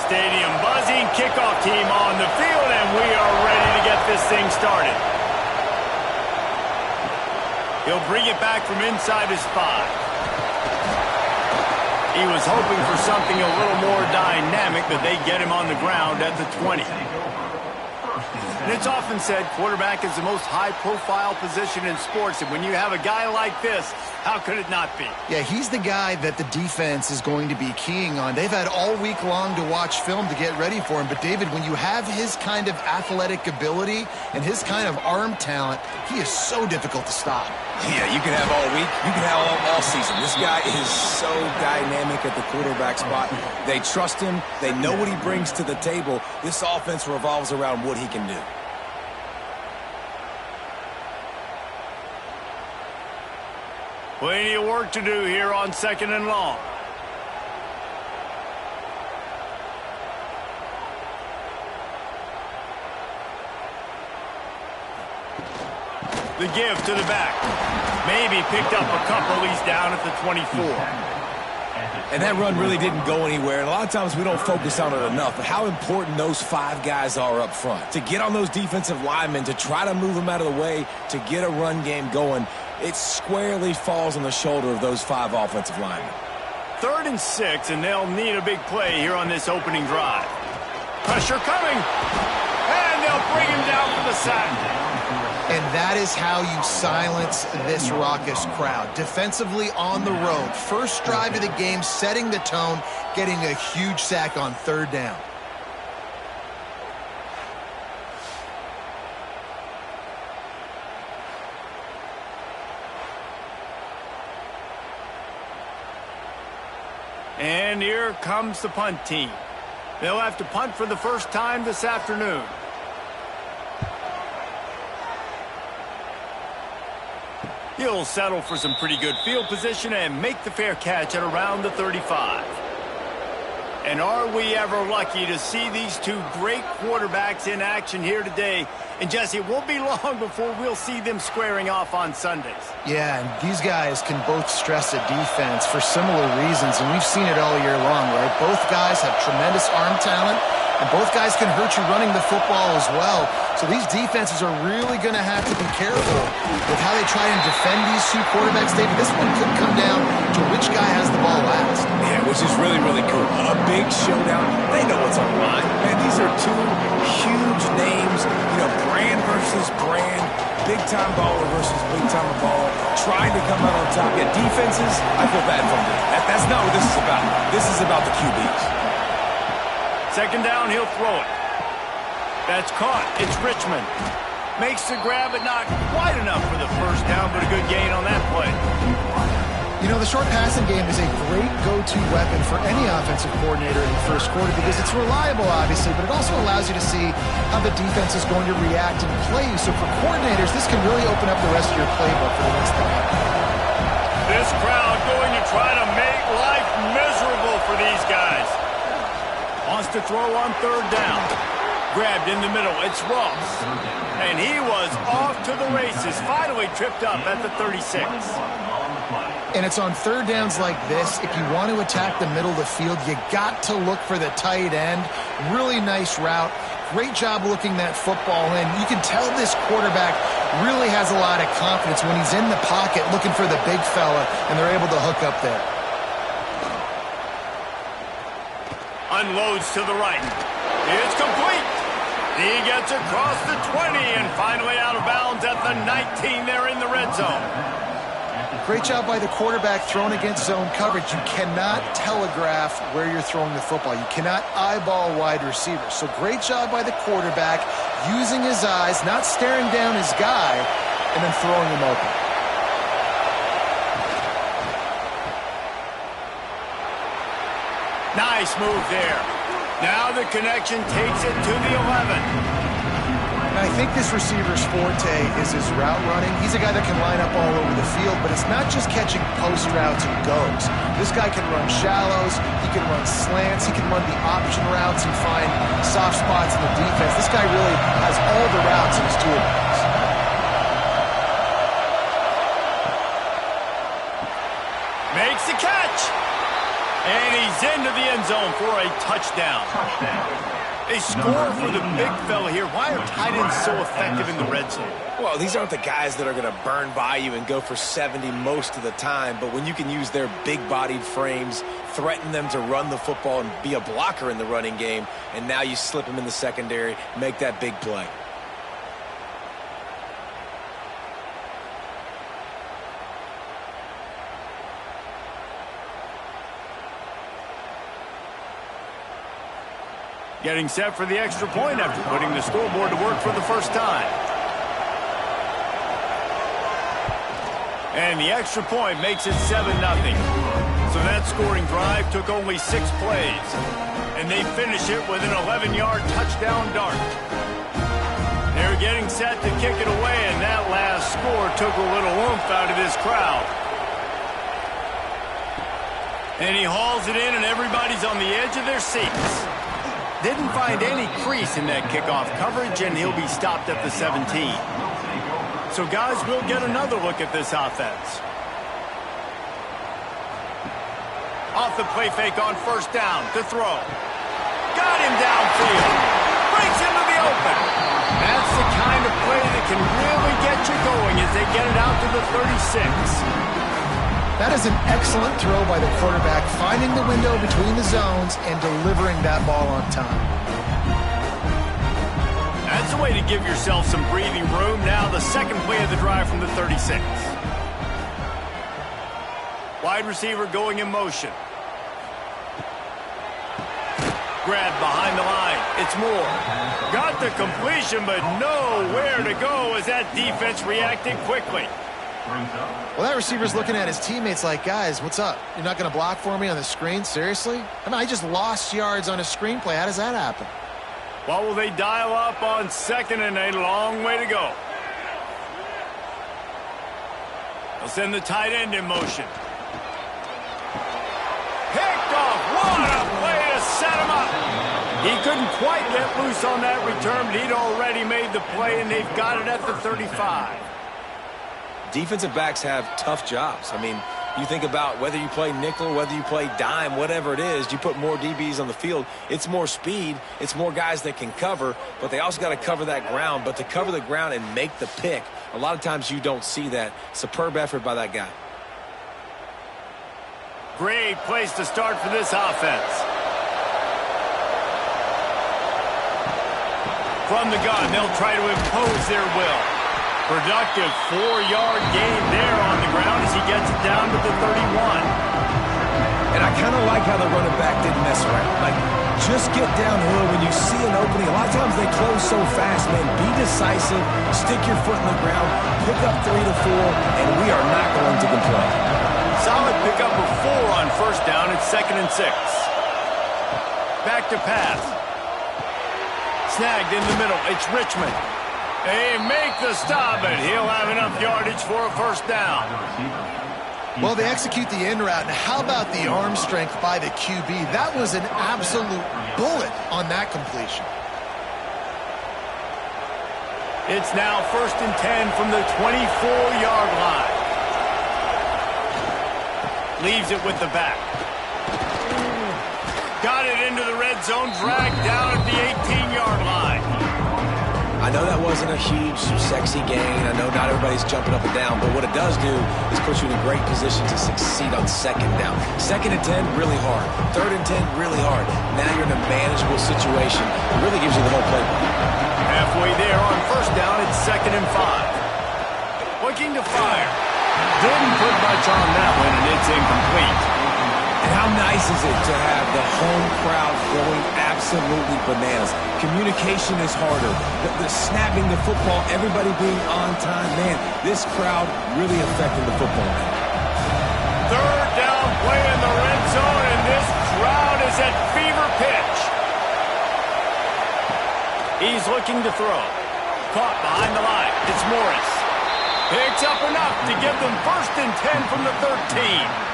stadium. Buzzing kickoff team on the field, and we are ready to get this thing started. He'll bring it back from inside his 5. He was hoping for something a little more dynamic, but they get him on the ground at the 20. And it's often said quarterback is the most high-profile position in sports, and when you have a guy like this, how could it not be? Yeah, he's the guy that the defense is going to be keying on. They've had all week long to watch film to get ready for him. But, David, when you have his kind of athletic ability and his kind of arm talent, he is so difficult to stop. Yeah, you can have all week. You can have all season. This guy is so dynamic at the quarterback spot. They trust him. They know what he brings to the table. This offense revolves around what he can do. Plenty of work to do here on 2nd and long. The give to the back. Maybe picked up a couple. He's down at the 24. And that run really didn't go anywhere. And a lot of times we don't focus on it enough. But how important those 5 guys are up front. To get on those defensive linemen, to try to move them out of the way, to get a run game going, it squarely falls on the shoulder of those 5 offensive linemen. 3rd and 6, and they'll need a big play here on this opening drive. Pressure coming. And they'll bring him down for the sack. And that is how you silence this raucous crowd. Defensively on the road. First drive of the game, setting the tone, getting a huge sack on 3rd down. And here comes the punt team. They'll have to punt for the first time this afternoon. He'll settle for some pretty good field position and make the fair catch at around the 35. And are we ever lucky to see these 2 great quarterbacks in action here today? And, Jesse, it won't be long before we'll see them squaring off on Sundays. Yeah, and these guys can both stress a defense for similar reasons, and we've seen it all year long, right? Both guys have tremendous arm talent, and both guys can hurt you running the football as well. So these defenses are really going to have to be careful with how they try and defend these 2 quarterbacks. David, this one could come down to which guy has the ball last. Yeah, which is really, really cool. A big showdown. They know what's on the line. Man, these are 2 huge names. You know, brand versus brand. Big-time baller versus big-time baller. Trying to come out on top. Yeah, defenses, I feel bad for them. That's not what this is about. This is about the QBs. 2nd down, he'll throw it. That's caught. It's Richmond. Makes the grab, but not quite enough for the first down, but a good gain on that play. You know, the short passing game is a great go-to weapon for any offensive coordinator in the first quarter because it's reliable, obviously, but it also allows you to see how the defense is going to react and play you. So for coordinators, this can really open up the rest of your playbook for the next time. This crowd going to try to make life miserable for these guys. Wants to throw on 3rd down. Grabbed in the middle. It's Ross. And he was off to the races. Finally tripped up at the 36. And it's on 3rd downs like this. If you want to attack the middle of the field, you got to look for the tight end. Really nice route. Great job looking that football in. You can tell this quarterback really has a lot of confidence when he's in the pocket looking for the big fella, and they're able to hook up there. Unloads to the right. It's complete. He gets across the 20 and finally out of bounds at the 19 there in the red zone. Great job by the quarterback throwing against zone coverage. You cannot telegraph where you're throwing the football. You cannot eyeball wide receivers. So great job by the quarterback using his eyes, not staring down his guy, and then throwing him open. Nice move there. Now the connection takes it to the 11. And I think this receiver's forte is his route running. He's a guy that can line up all over the field, but it's not just catching post routes and goes. This guy can run shallows, he can run slants, he can run the option routes and find soft spots in the defense. This guy really has all the routes in his toolbox. Makes the catch. And he's into the end zone for a touchdown. They score for the big fella here. Why are tight ends so effective in the red zone? Well, these aren't the guys that are going to burn by you and go for 70 most of the time, but when you can use their big-bodied frames, threaten them to run the football and be a blocker in the running game, and now you slip them in the secondary, make that big play. Getting set for the extra point after putting the scoreboard to work for the first time. And the extra point makes it 7-0. So that scoring drive took only 6 plays. And they finish it with an 11-yard touchdown dart. They're getting set to kick it away, and that last score took a little oomph out of this crowd. And he hauls it in, and everybody's on the edge of their seats. Didn't find any crease in that kickoff coverage, and he'll be stopped at the 17. So, guys, we'll get another look at this offense. Off the play fake on first down to throw. Got him downfield. Breaks into the open. That's the kind of play that can really get you going as they get it out to the 36. That is an excellent throw by the quarterback, finding the window between the zones and delivering that ball on time. That's a way to give yourself some breathing room. Now the second play of the drive from the 36. Wide receiver going in motion. Grabbed behind the line. It's Moore. Got the completion, but nowhere to go as that defense reacted quickly. Well, that receiver's looking at his teammates like, guys, what's up? You're not going to block for me on the screen? Seriously? I mean, I just lost yards on a screenplay. How does that happen? What will they dial up on second and a long way to go? They'll send the tight end in motion. Picked off. What a play to set him up. He couldn't quite get loose on that return, but he'd already made the play, and they've got it at the 35. Defensive backs have tough jobs. I mean, you think about whether you play nickel, whether you play dime, whatever it is, you put more DBs on the field. It's more speed. It's more guys that can cover, but they also got to cover that ground. But to cover the ground and make the pick, a lot of times you don't see that. Superb effort by that guy. Great place to start for this offense. From the gun, they'll try to impose their will. Productive 4-yard gain there on the ground as he gets it down to the 31. And I kind of like how the running back didn't mess around. Like, just get downhill when you see an opening. A lot of times they close so fast, man. Be decisive, stick your foot in the ground, pick up 3 to 4, and we are not going to complain. Solid pickup of 4 on first down. It's 2nd and 6. Back to pass. Snagged in the middle. It's Richmond. They make the stop, and he'll have enough yardage for a first down. Well, they execute the in route, and how about the arm strength by the QB? That was an absolute bullet on that completion. It's now 1st and 10 from the 24-yard line. Leaves it with the back. Got it into the red zone, dragged down at the 18-yard line. I know that wasn't a huge, sexy gain. I know not everybody's jumping up and down, but what it does do is put you in a great position to succeed on 2nd down. 2nd and 10, really hard. 3rd and 10, really hard. Now you're in a manageable situation. It really gives you the whole playbook. Halfway there on first down, it's 2nd and 5. Looking to fire. Didn't put much on that one, and it's incomplete. And how nice is it to have the home crowd going absolutely bananas? Communication is harder. The snapping the football, everybody being on time. Man, this crowd really affecting the football game. 3rd down play in the red zone, and this crowd is at fever pitch. He's looking to throw. Caught behind the line. It's Morris. Picks up enough to give them 1st and 10 from the 13.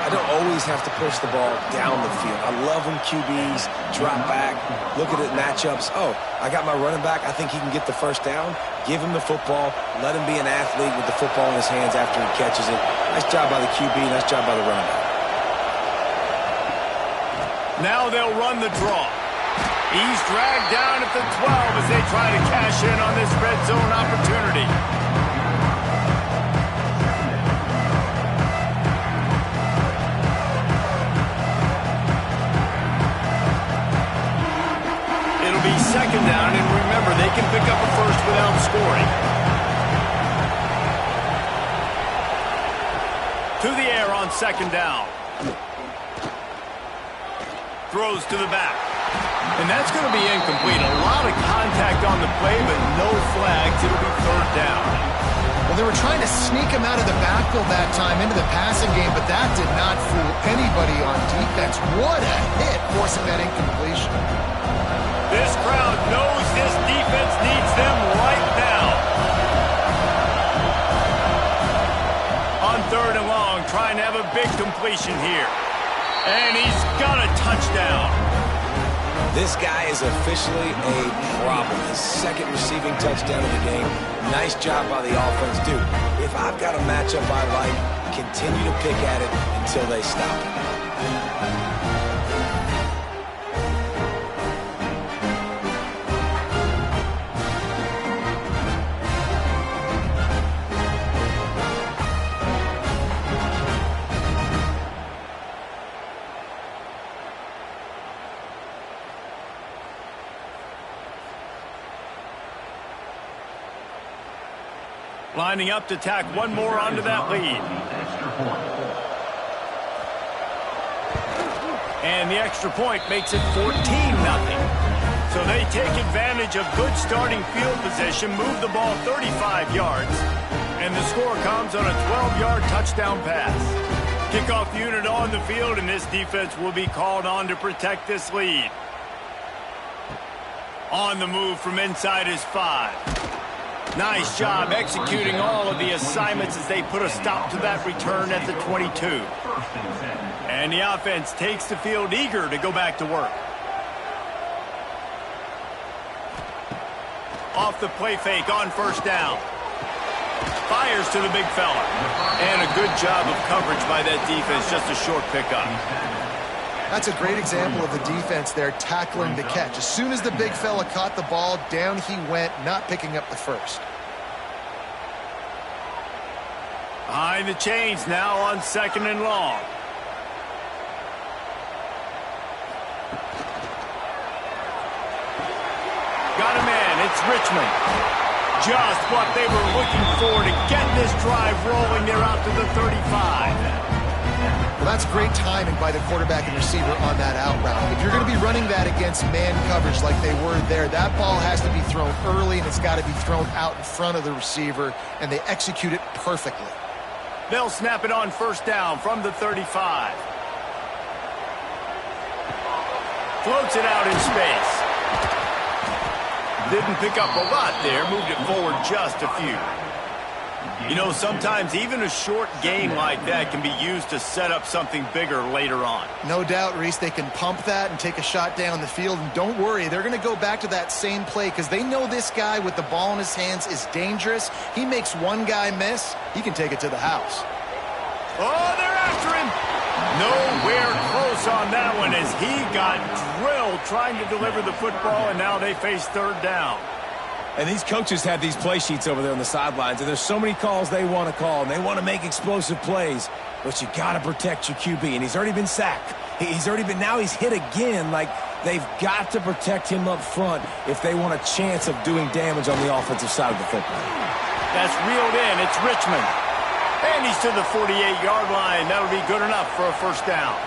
I don't always have to push the ball down the field. I love when QBs drop back, look at it matchups. Oh, I got my running back. I think he can get the first down. Give him the football. Let him be an athlete with the football in his hands after he catches it. Nice job by the QB. Nice job by the running back. Now they'll run the draw. He's dragged down at the 12 as they try to cash in on this red zone opportunity. It'll be second down, and remember, they can pick up a first without scoring. To the air on second down. Throws to the back. And that's going to be incomplete. A lot of contact on the play, but no flags. It'll be third down. Well, they were trying to sneak him out of the backfield that time into the passing game, but that did not fool anybody on defense. What a hit forcing that incompletion. This crowd knows this defense needs them right now. On third and long, trying to have a big completion here. And he's got a touchdown. This guy is officially a problem. His second receiving touchdown of the game. Nice job by the offense. Dude, if I've got a matchup I like, continue to pick at it until they stop it. Lining up to tack one more onto that lead. And the extra point makes it 14-0. So they take advantage of good starting field position, move the ball 35 yards, and the score comes on a 12-yard touchdown pass. Kickoff unit on the field, and this defense will be called on to protect this lead. On the move from inside his 5. Nice job executing all of the assignments as they put a stop to that return at the 22. And the offense takes the field eager to go back to work. Off the play fake on first down. Fires to the big fella. And a good job of coverage by that defense, just a short pickup. That's a great example of the defense there tackling the catch. As soon as the big fella caught the ball, down he went, not picking up the first. Behind the chains now on second and long. Got a man, it's Richmond. Just what they were looking for to get this drive rolling. They're out to the 35. Well, that's great timing by the quarterback and receiver on that out route. If you're going to be running that against man coverage like they were there, that ball has to be thrown early and it's got to be thrown out in front of the receiver, and they execute it perfectly. They'll snap it on first down from the 35. Floats it out in space. Didn't pick up a lot there, moved it forward just a few. You know, sometimes even a short gain like that can be used to set up something bigger later on. No doubt, Reese, they can pump that and take a shot down the field. And don't worry, they're going to go back to that same play because they know this guy with the ball in his hands is dangerous. He makes one guy miss, he can take it to the house. Oh, they're after him. Nowhere close on that one as he got drilled trying to deliver the football, and now they face third down. And these coaches have these play sheets over there on the sidelines, and there's so many calls they want to call, and they want to make explosive plays. But you got to protect your QB, and he's already been sacked. Now he's hit again. Like, they've got to protect him up front if they want a chance of doing damage on the offensive side of the football. That's reeled in. It's Richmond. And he's to the 48-yard line. That'll be good enough for a first down.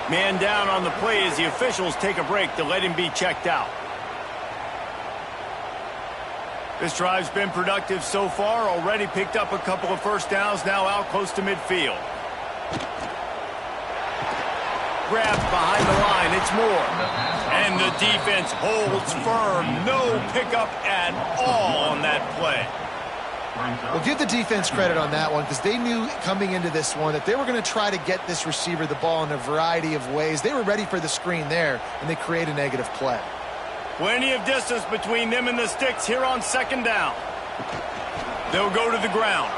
Man down on the play as the officials take a break to let him be checked out. This drive's been productive so far. Already picked up a couple of first downs, now out close to midfield. Grabbed behind the line, it's Moore. And the defense holds firm. No pickup at all on that play. Well, give the defense credit on that one because they knew coming into this one that they were going to try to get this receiver the ball in a variety of ways. They were ready for the screen there, and they create a negative play. Plenty of distance between them and the sticks here on second down. They'll go to the ground.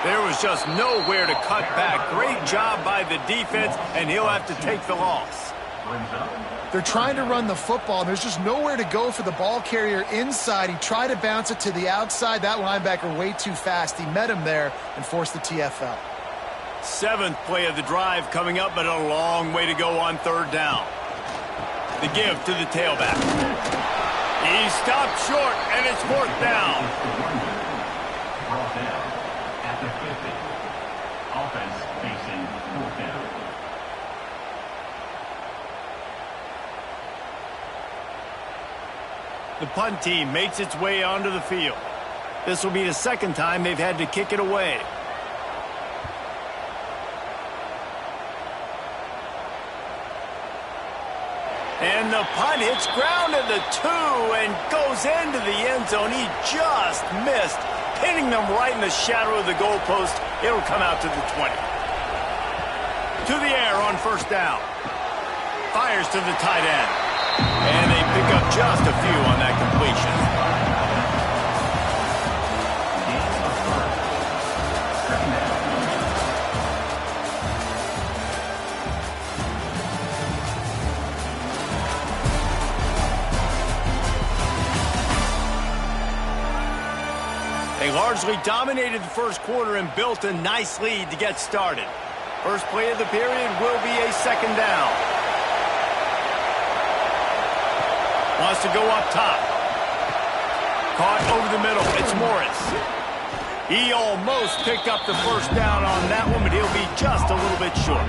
There was just nowhere to cut back. Great job by the defense, and he'll have to take the loss. They're trying to run the football. There's just nowhere to go for the ball carrier inside. He tried to bounce it to the outside. That linebacker way too fast. He met him there and forced the TFL. 7th play of the drive coming up, but a long way to go on 3rd down. The give to the tailback. He stopped short, and it's 4th down. Brought down at the 50. Offense facing 4th down. The punt team makes its way onto the field. This will be the 2nd time they've had to kick it away. And the punt hits ground at the 2 and goes into the end zone. He just missed, hitting them right in the shadow of the goalpost. It'll come out to the 20. To the air on 1st down. Fires to the tight end. And they pick up just a few on that completion. They largely dominated the 1st quarter and built a nice lead to get started. First play of the period will be a 2nd down. Wants to go up top. Caught over the middle. It's Morris. He almost picked up the 1st down on that one, but he'll be just a little bit short.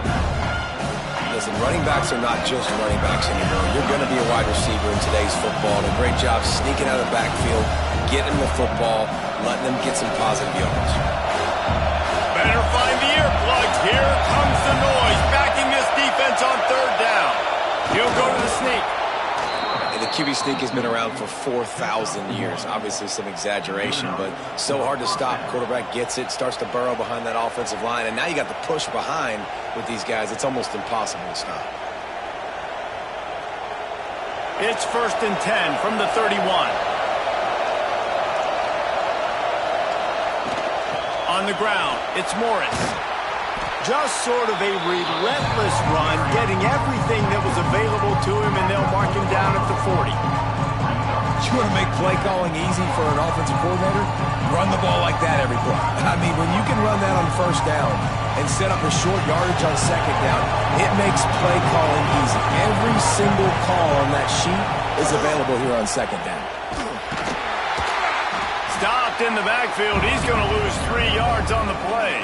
Listen, running backs are not just running backs anymore. You're going to be a wide receiver in today's football. And a great job sneaking out of the backfield, getting the football, letting them get some positive yards. Better find the earplugs. Here comes the noise, backing this defense on 3rd down. He'll go to the sneak. And the QB sneak has been around for 4,000 years. Obviously some exaggeration, but so hard to stop. Quarterback gets it, starts to burrow behind that offensive line, and now you got the push behind with these guys. It's almost impossible to stop. It's 1st and 10 from the 31. On the ground, it's Morris. Just sort of a relentless run, getting everything that was available to him, and they'll mark him down at the 40. You want to make play calling easy for an offensive coordinator? Run the ball like that every play. I mean, when you can run that on 1st down and set up a short yardage on 2nd down, it makes play calling easy. Every single call on that sheet is available here on 2nd down. Stopped in the backfield. He's going to lose 3 yards on the play.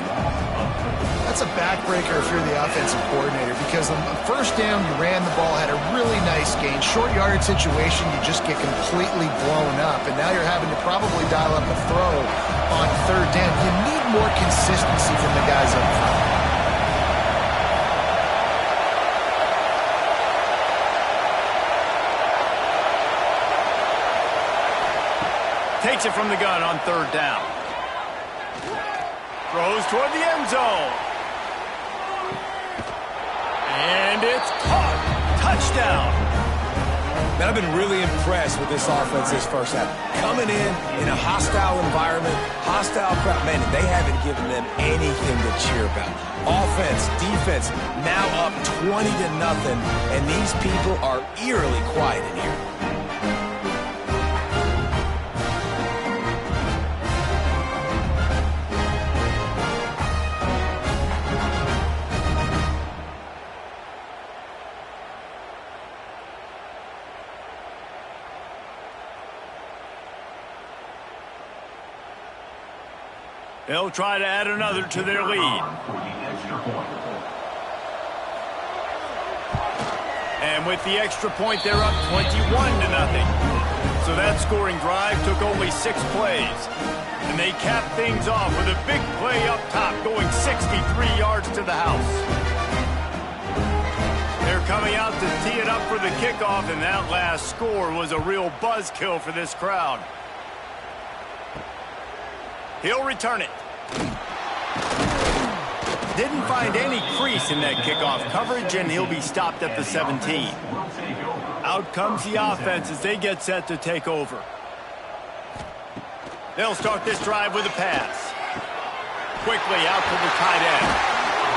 That's a backbreaker if you're the offensive coordinator, because on the 1st down, you ran the ball, had a really nice gain. Short yardage situation, you just get completely blown up, and now you're having to probably dial up a throw on 3rd down. You need more consistency from the guys up front. Takes it from the gun on 3rd down. Throws toward the end zone. And it's caught. Touchdown. Man, I've been really impressed with this offense this 1st half. Coming in a hostile environment, hostile crowd. Man, they haven't given them anything to cheer about. Offense, defense, now up 20-0, and these people are eerily quiet in here. They'll try to add another to their lead. And with the extra point, they're up 21-0. So that scoring drive took only 6 plays. And they capped things off with a big play up top, going 63 yards to the house. They're coming out to tee it up for the kickoff, and that last score was a real buzzkill for this crowd. He'll return it. Didn't find any crease in that kickoff coverage, and he'll be stopped at the 17. Out comes the offense as they get set to take over. They'll start this drive with a pass. Quickly out to the tight end.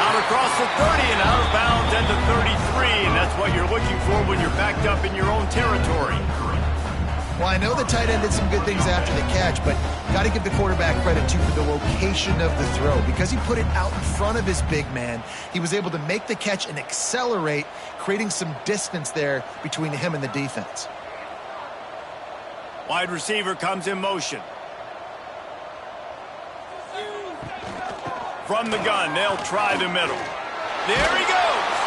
Out across the 30 and out of bounds at the 33, and that's what you're looking for when you're backed up in your own territory. Well, I know the tight end did some good things after the catch, but got to give the quarterback credit, too, for the location of the throw. Because he put it out in front of his big man, he was able to make the catch and accelerate, creating some distance there between him and the defense. Wide receiver comes in motion. From the gun, they'll try the middle. There he goes!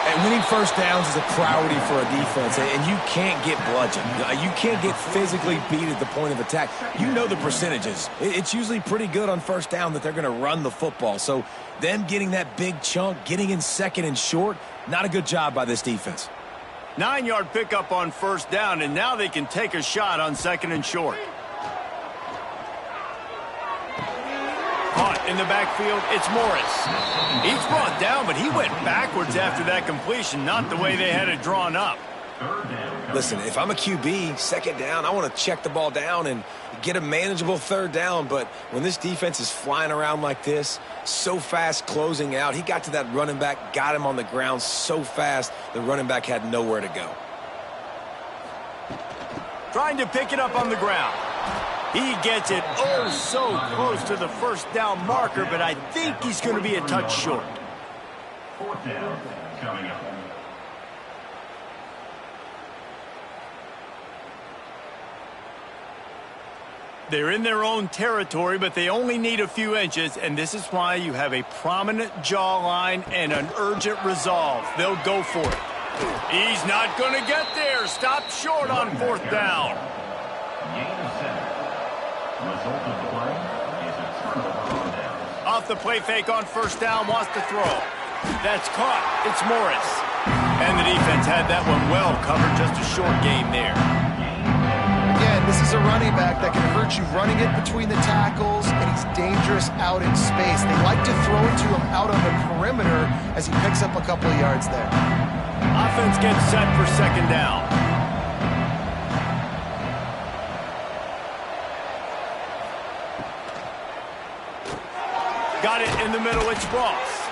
And winning first downs is a priority for a defense, and you can't get bludgeoned. You can't get physically beat at the point of attack. You know the percentages. It's usually pretty good on first down that they're going to run the football. So them getting that big chunk, getting in second and short, not a good job by this defense. 9-yard pickup on first down, and now they can take a shot on second and short. Caught in the backfield, it's Morris. He's brought down, but he went backwards after that completion, not the way they had it drawn up. Listen, if I'm a QB, second down, I want to check the ball down and get a manageable third down. But when this defense is flying around like this, so fast closing out, he got to that running back, got him on the ground so fast, the running back had nowhere to go. Trying to pick it up on the ground. He gets it oh so close to the first down marker, but I think he's going to be a touch short. Fourth down coming up. They're in their own territory, but they only need a few inches, and this is why you have a prominent jawline and an urgent resolve. They'll go for it. He's not going to get there. Stop short on fourth down. Gain of 7. Result of the play is a turnover on downs. Off the play fake on first down, wants to throw. That's caught. It's Morris. And the defense had that one well covered, just a short gain there. Again, this is a running back that can hurt you running it between the tackles, and he's dangerous out in space. They like to throw it to him out on the perimeter as he picks up a couple of yards there. Offense gets set for second down. Got it in the middle, it's Ross.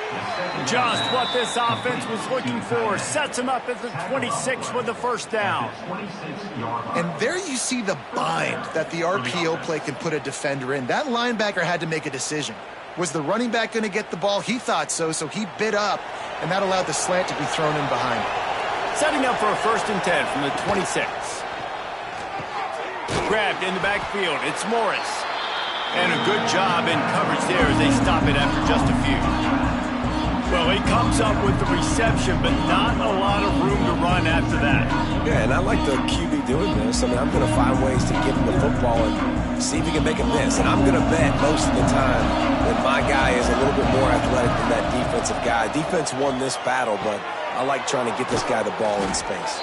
Just what this offense was looking for. Sets him up at the 26 with the first down. And there you see the bind that the RPO play can put a defender in. That linebacker had to make a decision. Was the running back going to get the ball? He thought so, so he bit up, and that allowed the slant to be thrown in behind him. Setting up for a 1st and 10 from the 26. Grabbed in the backfield, it's Morris. And a good job in coverage there as they stop it after just a few. Well, he comes up with the reception, but not a lot of room to run after that. Yeah, and I like the QB doing this. I mean, I'm going to find ways to give him the football and see if he can make a miss. And I'm going to bet most of the time that my guy is a little bit more athletic than that defensive guy. Defense won this battle, but I like trying to get this guy the ball in space.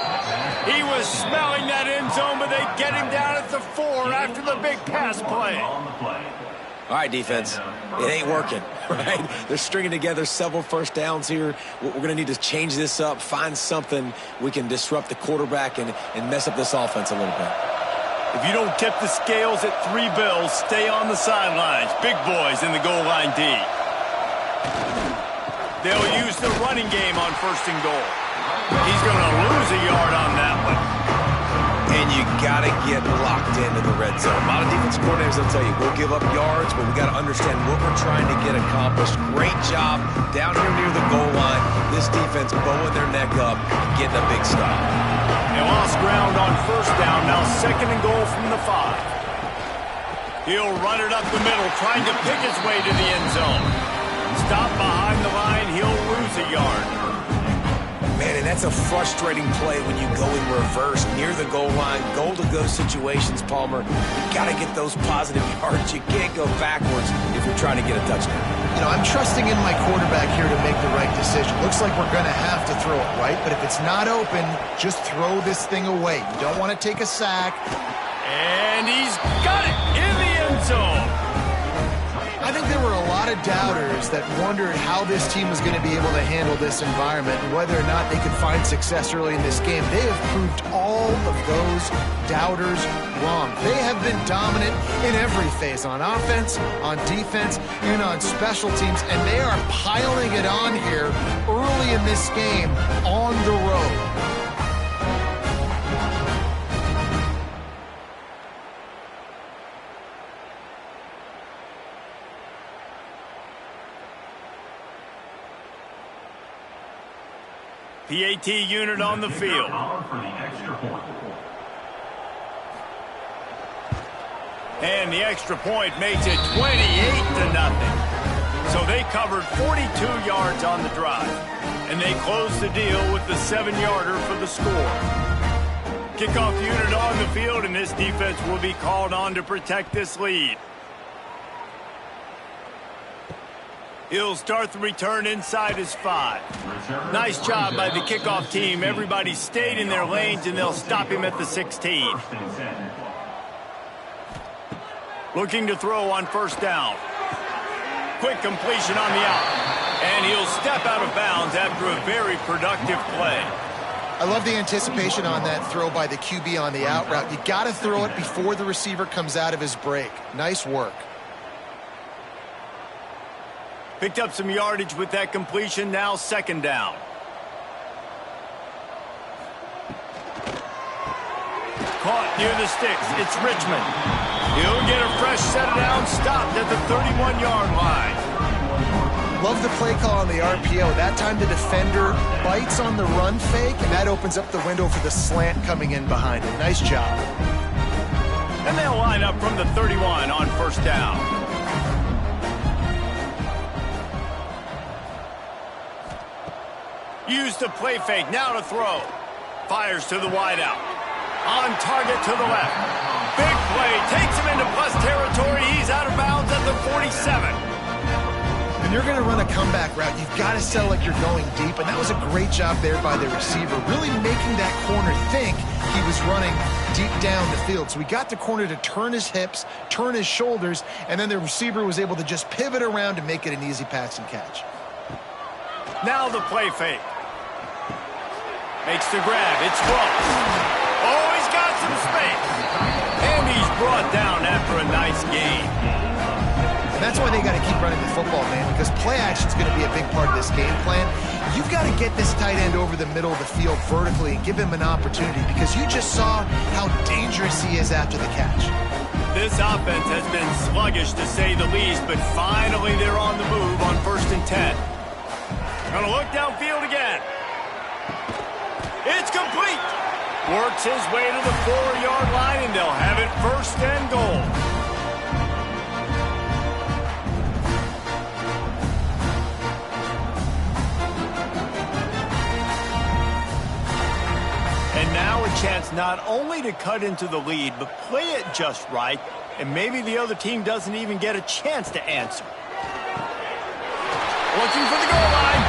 He was smelling that end zone, but they get him down at the 4 after the big pass play. All right, defense, it ain't working, right? They're stringing together several first downs here. We're going to need to change this up, find something we can disrupt the quarterback and mess up this offense a little bit. If you don't tip the scales at 3 bills, stay on the sidelines. Big boys in the goal line D. They'll use the running game on 1st and goal. He's going to lose a yard on that one. And you got to get locked into the red zone. A lot of defensive coordinators will tell you, we'll give up yards, but we got to understand what we're trying to get accomplished. Great job down here near the goal line. This defense bowing their neck up and getting a big stop. They lost ground on 1st down. Now 2nd and goal from the 5. He'll run it up the middle, trying to pick his way to the end zone. Stop behind the line. He'll lose a yard. Man, and that's a frustrating play when you go in reverse near the goal line, goal-to-go situations, Palmer. You got to get those positive yards. You can't go backwards if you're trying to get a touchdown. You know, I'm trusting in my quarterback here to make the right decision. Looks like we're going to have to throw it, right? But if it's not open, just throw this thing away. You don't want to take a sack. And he's got it in the end zone. I think there were a lot of doubters that wondered how this team was going to be able to handle this environment and whether or not they could find success early in this game. They have proved all of those doubters wrong. They have been dominant in every phase, on offense, on defense, and on special teams, and they are piling it on here early in this game on the road. PAT unit on the field. And the extra point makes it 28-0. So they covered 42 yards on the drive. And they closed the deal with the 7-yarder for the score. Kickoff unit on the field, and this defense will be called on to protect this lead. He'll start the return inside his 5. Nice job by the kickoff team. Everybody stayed in their lanes, and they'll stop him at the 16. Looking to throw on first down. Quick completion on the out. And he'll step out of bounds after a very productive play. I love the anticipation on that throw by the QB on the out route. You got to throw it before the receiver comes out of his break. Nice work. Picked up some yardage with that completion. Now second down. Caught near the sticks. It's Richmond. He'll get a fresh set of down, stopped at the 31-yard line. Love the play call on the RPO. That time the defender bites on the run fake, and that opens up the window for the slant coming in behind it. Nice job. And they'll line up from the 31 on first down. Use the play fake, now to throw. Fires to the wideout. On target to the left. Big play, takes him into plus territory. He's out of bounds at the 47. When you're going to run a comeback route, you've got to sell like you're going deep, and that was a great job there by the receiver, really making that corner think he was running deep down the field. So we got the corner to turn his hips, turn his shoulders, and then the receiver was able to just pivot around and make it an easy pass and catch. Now the play fake. Makes the grab. It's Ross. Oh, he's got some space. And he's brought down after a nice gain. And that's why they got to keep running the football, man, because play action is going to be a big part of this game plan. You've got to get this tight end over the middle of the field vertically and give him an opportunity, because you just saw how dangerous he is after the catch. This offense has been sluggish, to say the least, but finally they're on the move on 1st and 10. Gonna look downfield again. It's complete. Works his way to the 4-yard line, and they'll have it 1st and goal. And now a chance not only to cut into the lead, but play it just right, and maybe the other team doesn't even get a chance to answer. Looking for the goal line.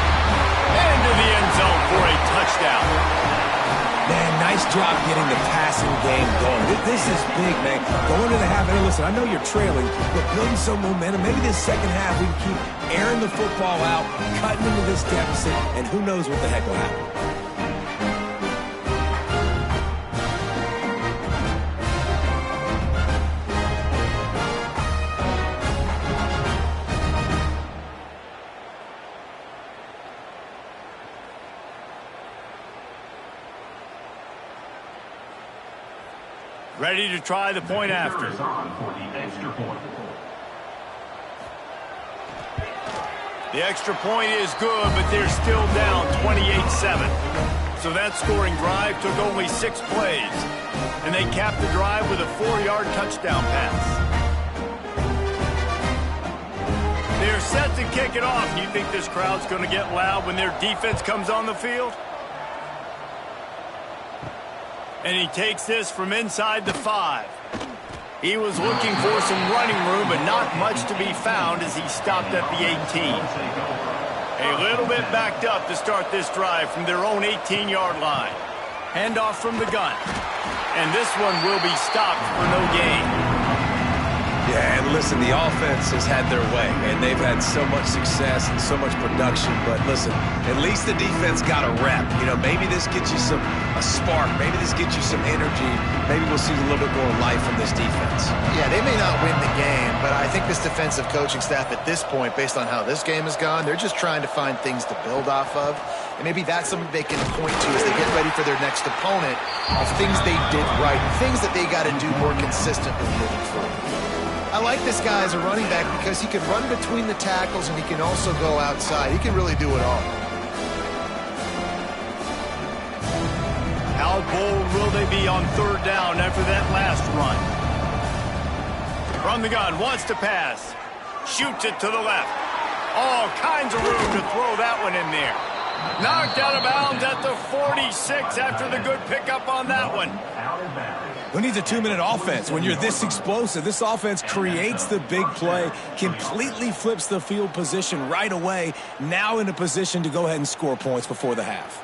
Into the end zone for a touchdown. Man, nice job getting the passing game going. This is big, man. Going to the half, and listen, I know you're trailing, but building some momentum. Maybe this second half we can keep airing the football out, cutting into this deficit, and who knows what the heck will happen. Ready to try the point after. The extra point is good, but they're still down 28-7. So that scoring drive took only 6 plays. And they capped the drive with a 4-yard touchdown pass. They're set to kick it off. Do you think this crowd's going to get loud when their defense comes on the field? And he takes this from inside the 5. He was looking for some running room, but not much to be found as he stopped at the 18. A little bit backed up to start this drive from their own 18-yard line. Handoff from the gun. And this one will be stopped for no gain. Yeah, and listen, the offense has had their way, and they've had so much success and so much production. But listen, at least the defense got a rep. You know, maybe this gets you a spark. Maybe this gets you some energy. Maybe we'll see a little bit more life from this defense. Yeah, they may not win the game, but I think this defensive coaching staff at this point, based on how this game has gone, they're just trying to find things to build off of. And maybe that's something they can point to as they get ready for their next opponent of things they did right, things that they got to do more consistently moving forward. I like this guy as a running back because he can run between the tackles and he can also go outside. He can really do it all. How bold will they be on third down after that last run? From the gun, wants to pass. Shoots it to the left. All kinds of room to throw that one in there. Knocked out of bounds at the 46 after the good pickup on that one. Who needs a 2-minute offense? When you're this explosive, this offense creates the big play, completely flips the field position right away, now in a position to go ahead and score points before the half.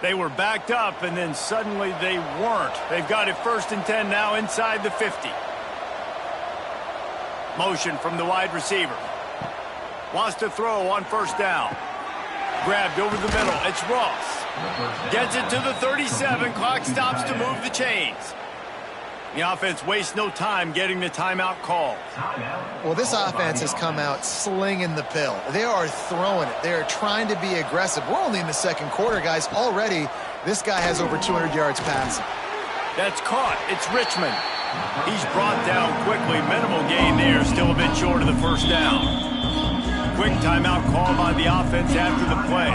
They were backed up, and then suddenly they weren't. They've got it 1st and 10 now inside the 50. Motion from the wide receiver. Wants to throw on 1st down. Grabbed over the middle. It's Ross. Gets it to the 37. Clock stops to move the chains. The offense wastes no time getting the timeout call. Well, this offense has come out slinging the pill. They are throwing it. They are trying to be aggressive. We're only in the 2nd quarter, guys. Already, this guy has over 200 yards passing. That's caught. It's Richmond. He's brought down quickly. Minimal gain there. Still a bit short of the 1st down. Quick timeout call by the offense after the play.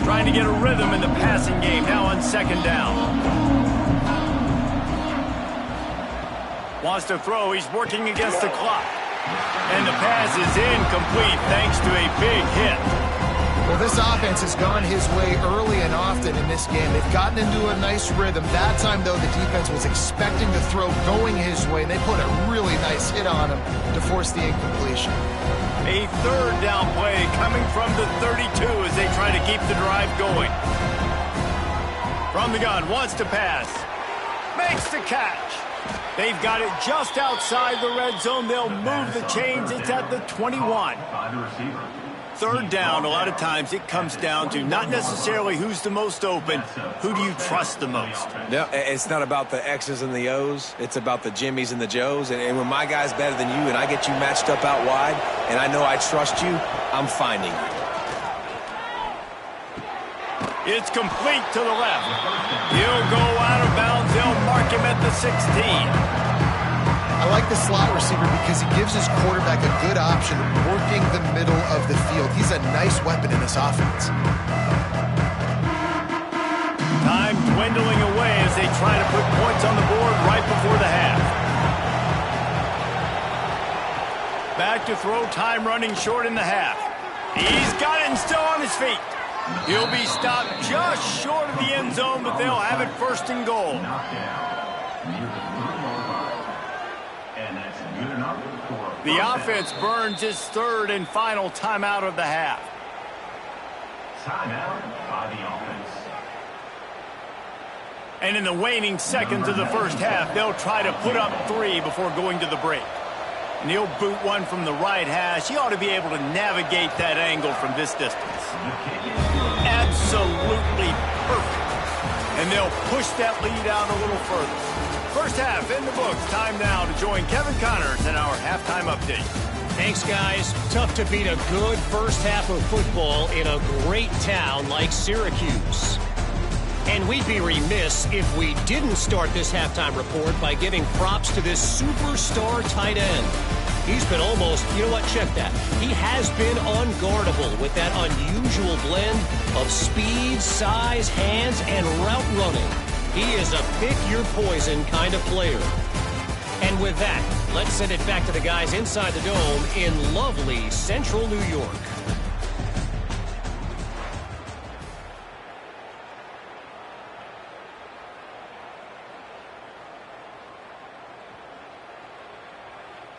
Trying to get a rhythm in the passing game now on 2nd down. Wants to throw. He's working against the clock. And the pass is incomplete thanks to a big hit. Well, this offense has gone his way early and often in this game. They've gotten into a nice rhythm. That time, though, the defense was expecting the throw going his way, and they put a really nice hit on him to force the incompletion. A 3rd down play coming from the 32 as they try to keep the drive going. From the gun, wants to pass. Makes the catch. They've got it just outside the red zone. They'll move the chains. It's at the 21. 3rd down, a lot of times it comes down to not necessarily who's the most open, who do you trust the most? No, it's not about the X's and the O's. It's about the Jimmys and the Joes. And when my guy's better than you and I get you matched up out wide and I know I trust you, I'm finding you. It's complete to the left. He'll go out of bounds. They'll mark him at the 16. I like the slot receiver because he gives his quarterback a good option working the middle of the field. He's a nice weapon in this offense. Time dwindling away as they try to put points on the board right before the half. Back to throw, time running short in the half. He's got it and still on his feet. He'll be stopped just short of the end zone, but they'll have it 1st and goal. The offense burns its 3rd and final timeout of the half. Timeout by the offense. And in the waning seconds of the 1st half, they'll try to put up 3 before going to the break. And he'll boot one from the right hash. He ought to be able to navigate that angle from this distance. Absolutely perfect. And they'll push that lead out a little further. 1st half in the books. Time now to join Kevin Connors in our halftime update. Thanks, guys. Tough to beat a good 1st half of football in a great town like Syracuse. And we'd be remiss if we didn't start this halftime report by giving props to this superstar tight end. He's been almost, you know what, check that. He has been unguardable with that unusual blend of speed, size, hands, and route running. He is a pick-your-poison kind of player. And with that, let's send it back to the guys inside the dome in lovely central New York.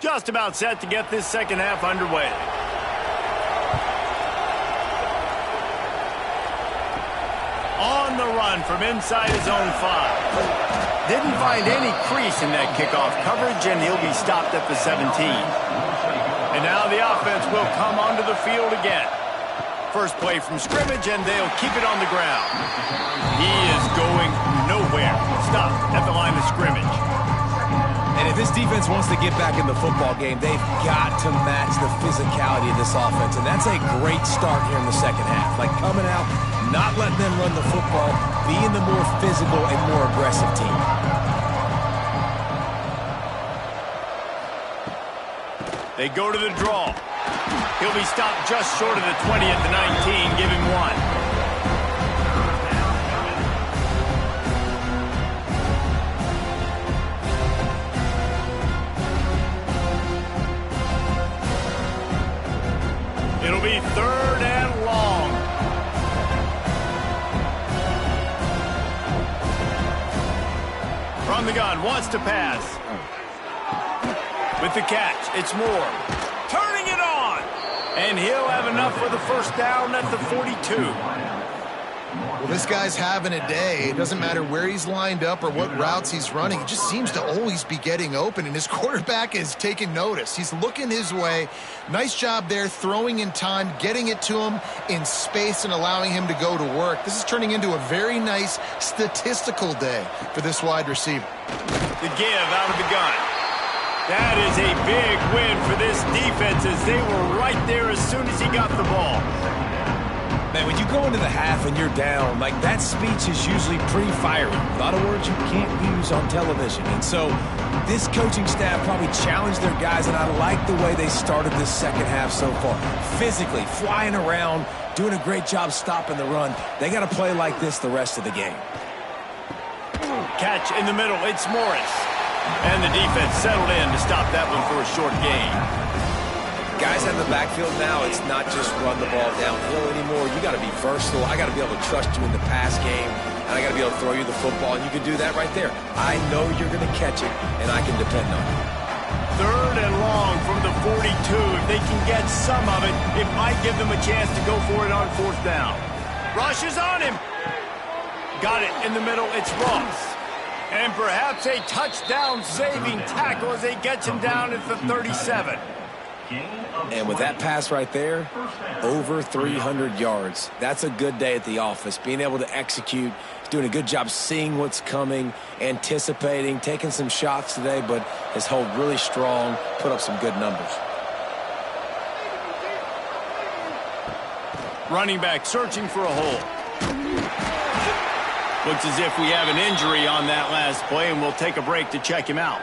Just about set to get this 2nd half underway. On the run from inside his own 5. Didn't find any crease in that kickoff coverage, and he'll be stopped at the 17. And now the offense will come onto the field again. First play from scrimmage, and they'll keep it on the ground. He is going nowhere. Stop at the line of scrimmage. And if this defense wants to get back in the football game, they've got to match the physicality of this offense. And that's a great start here in the second half. Like coming out, not letting them run the football, being the more physical and more aggressive team. They go to the draw. He'll be stopped just short of the 20 at the 19. Give him one. It'll be 3rd and long. From the gun, wants to pass. With the catch, it's Moore. Turning it on. And he'll have enough for the first down at the 42. Well, this guy's having a day. It doesn't matter where he's lined up or what routes he's running. He just seems to always be getting open, and his quarterback is taking notice. He's looking his way. Nice job there, throwing in time, getting it to him in space and allowing him to go to work. This is turning into a very nice statistical day for this wide receiver. The give out of the gun. That is a big win for this defense as they were right there as soon as he got the ball. Man, when you go into the half and you're down, like that speech is usually pretty fiery. A lot of words you can't use on television. And so this coaching staff probably challenged their guys, and I like the way they started this second half so far. Physically, flying around, doing a great job stopping the run. They got to play like this the rest of the game. Catch in the middle, it's Morris. And the defense settled in to stop that one for a short gain. Guys in the backfield now, it's not just run the ball downhill anymore. You got to be versatile. I got to be able to trust you in the pass game, and I got to be able to throw you the football, and you can do that right there. I know you're going to catch it, and I can depend on you. 3rd and long from the 42. If they can get some of it, it might give them a chance to go for it on 4th down. Rush is on him. Got it in the middle. It's Ross. And perhaps a touchdown-saving tackle as they get him down at the 37. And with that pass right there, over 300 yards. That's a good day at the office. Being able to execute, he's doing a good job seeing what's coming, anticipating, taking some shots today, but has held really strong, put up some good numbers. Running back searching for a hole. Looks as if we have an injury on that last play, and we'll take a break to check him out.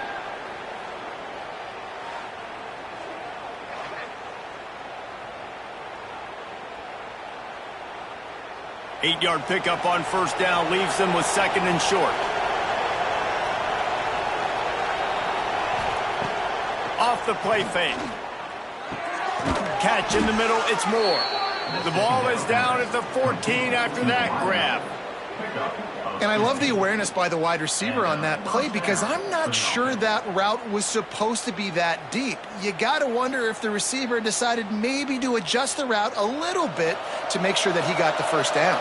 Eight-yard pickup on 1st down leaves them with 2nd and short. Off the play fake. Catch in the middle, it's Moore. The ball is down at the 14 after that grab. And I love the awareness by the wide receiver on that play because I'm not sure that route was supposed to be that deep. You got to wonder if the receiver decided maybe to adjust the route a little bit to make sure that he got the 1st down.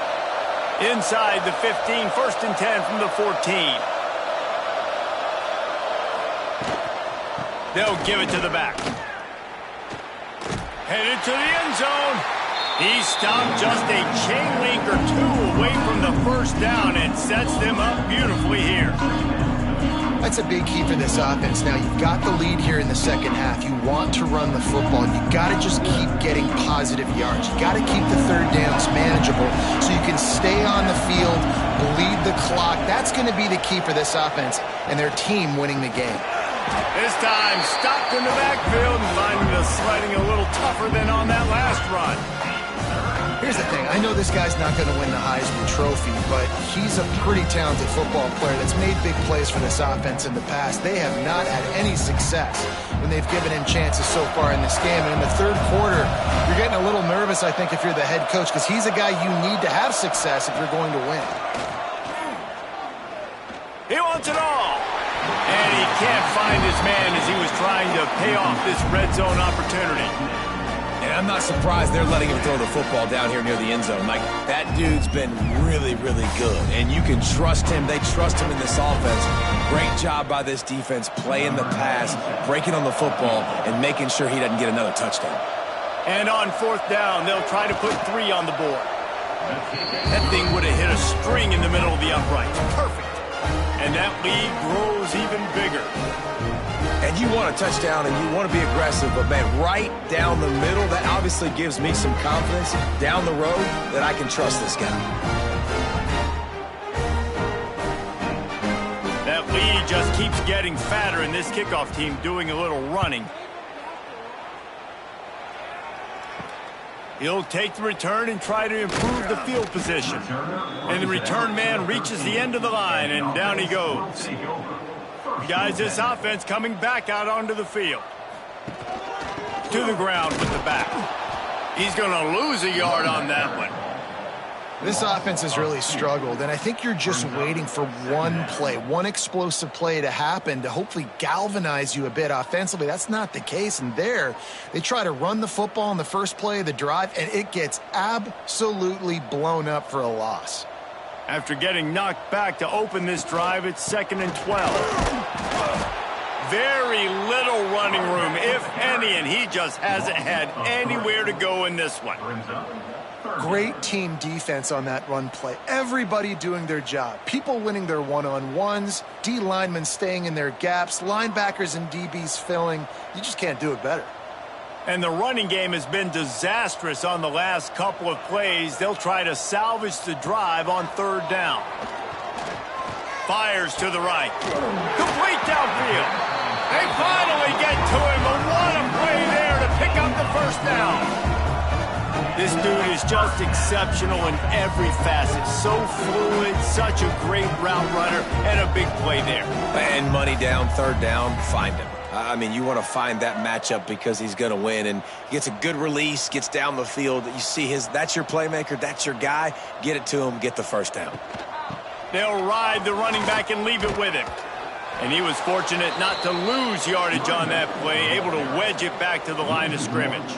Inside the 15, 1st and 10 from the 14. They'll give it to the back. Headed to the end zone. He stopped just a chain link or two away from the 1st down and sets them up beautifully here. That's a big key for this offense. Now, you've got the lead here in the second half. You want to run the football. You got to just keep getting positive yards. You got to keep the 3rd downs manageable so you can stay on the field, bleed the clock. That's going to be the key for this offense and their team winning the game. This time, stopped in the backfield and finding the sledding a little tougher than on that last run. Here's the thing. I know this guy's not going to win the Heisman Trophy, but he's a pretty talented football player that's made big plays for this offense in the past. They have not had any success when they've given him chances so far in this game. And in the 3rd quarter, you're getting a little nervous, I think, if you're the head coach, because he's a guy you need to have success if you're going to win. He wants it all. And he can't find his man as he was trying to pay off this red zone opportunity. And I'm not surprised they're letting him throw the football down here near the end zone. Like, that dude's been really, really good. And you can trust him. They trust him in this offense. Great job by this defense playing the pass, breaking on the football, and making sure he doesn't get another touchdown. And on fourth down, they'll try to put 3 on the board. That thing would have hit a string in the middle of the uprights. Perfect. And that lead grows even bigger. And you want a touchdown and you want to be aggressive, but, man, right down the middle, that obviously gives me some confidence down the road that I can trust this guy. That lead just keeps getting fatter, and this kickoff team doing a little running. He'll take the return and try to improve the field position. And the return man reaches the end of the line, and down he goes. Guys, this offense coming back out onto the field. To the ground with the back. He's going to lose a yard on that one. This offense has really struggled, and I think you're just waiting for one play, one explosive play to happen to hopefully galvanize you a bit offensively. That's not the case, and there they try to run the football in the first play of the drive, and it gets absolutely blown up for a loss. After getting knocked back to open this drive, it's 2nd and 12. Very little running room, if any, and he just hasn't had anywhere to go in this one. Great team defense on that run play. Everybody doing their job. People winning their one-on-ones, D linemen staying in their gaps, linebackers and DBs filling. You just can't do it better. And the running game has been disastrous on the last couple of plays. They'll try to salvage the drive on 3rd down. Fires to the right. Complete downfield. They finally get to him, but what a play there to pick up the 1st down. This dude is just exceptional in every facet. So fluid, such a great route runner, and a big play there. And money down, 3rd down, find him. I mean, you want to find that matchup because he's going to win. And he gets a good release, gets down the field. You see that's your playmaker, that's your guy. Get it to him, get the 1st down. They'll ride the running back and leave it with him. And he was fortunate not to lose yardage on that play, able to wedge it back to the line of scrimmage.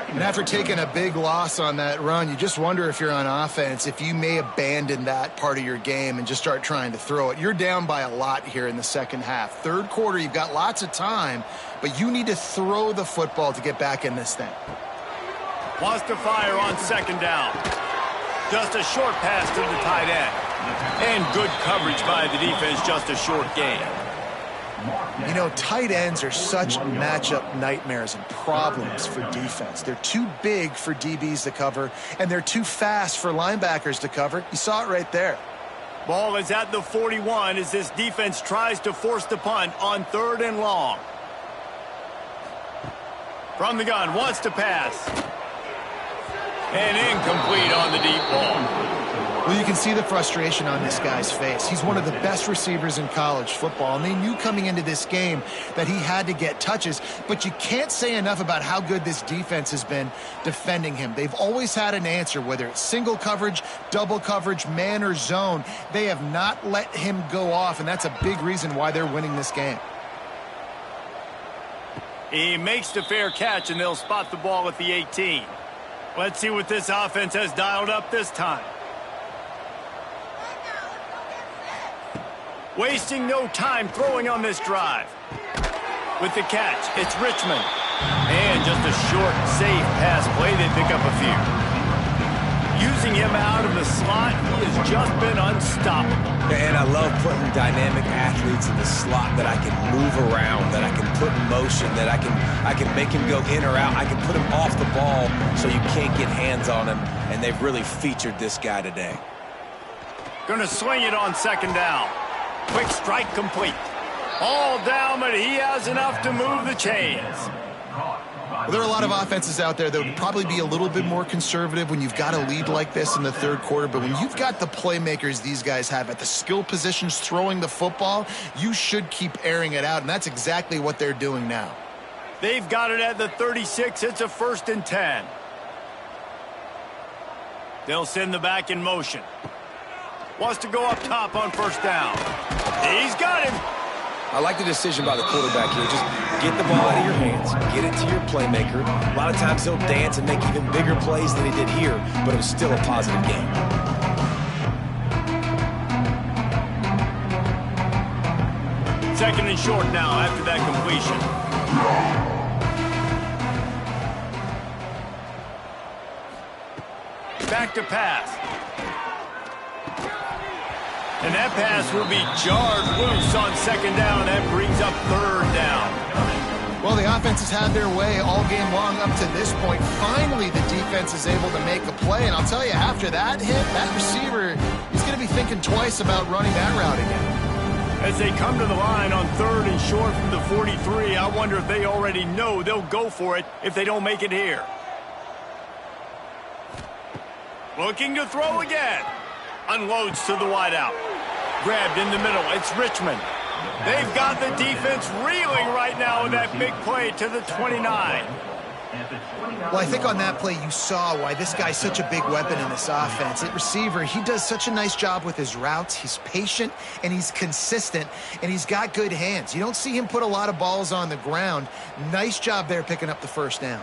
And after taking a big loss on that run, you just wonder if you're on offense, if you may abandon that part of your game and just start trying to throw it. You're down by a lot here in the second half. 3rd quarter, you've got lots of time, but you need to throw the football to get back in this thing. Wants to fire on 2nd down. Just a short pass to the tight end. And good coverage by the defense, just a short gain. You know, tight ends are such matchup nightmares and problems for defense. They're too big for DBs to cover, and they're too fast for linebackers to cover. You saw it right there. Ball is at the 41 as this defense tries to force the punt on 3rd and long. From the gun, wants to pass. And incomplete on the deep ball. Well, you can see the frustration on this guy's face. He's one of the best receivers in college football, and they knew coming into this game that he had to get touches, but you can't say enough about how good this defense has been defending him. They've always had an answer, whether it's single coverage, double coverage, man or zone. They have not let him go off, and that's a big reason why they're winning this game. He makes the fair catch, and they'll spot the ball at the 18. Let's see what this offense has dialed up this time. Wasting no time throwing on this drive. With the catch, it's Richmond. And just a short, safe pass play. They pick up a few. Using him out of the slot, he has just been unstoppable. And I love putting dynamic athletes in the slot that I can move around, that I can put in motion, that I can make him go in or out. I can put him off the ball so you can't get hands on him. And they've really featured this guy today. Gonna swing it on 2nd down. Quick strike complete. All down, but he has enough to move the chains. Well, there are a lot of offenses out there that would probably be a little bit more conservative when you've got a lead like this in the 3rd quarter, but when you've got the playmakers these guys have at the skill positions throwing the football, you should keep airing it out, and that's exactly what they're doing now. They've got it at the 36. It's a 1st and 10. They'll send the back in motion. Wants to go up top on 1st down. He's got him. I like the decision by the quarterback here. Just get the ball out of your hands, get it to your playmaker. A lot of times he'll dance and make even bigger plays than he did here, but it was still a positive game. Second and short now after that completion. Back to pass. And that pass will be jarred loose on second down. That brings up third down. Well, the offense has had their way all game long up to this point. Finally, the defense is able to make a play. And I'll tell you, after that hit, that receiver, he's going to be thinking twice about running that route again. As they come to the line on third and short from the 43, I wonder if they already know they'll go for it if they don't make it here. Looking to throw again. Unloads to the wideout. Grabbed in the middle. It's Richmond. They've got the defense reeling right now with that big play to the 29. Well, I think on that play you saw why this guy's such a big weapon in this offense. At receiver, he does such a nice job with his routes. He's patient, and he's consistent, and he's got good hands. You don't see him put a lot of balls on the ground. Nice job there picking up the first down.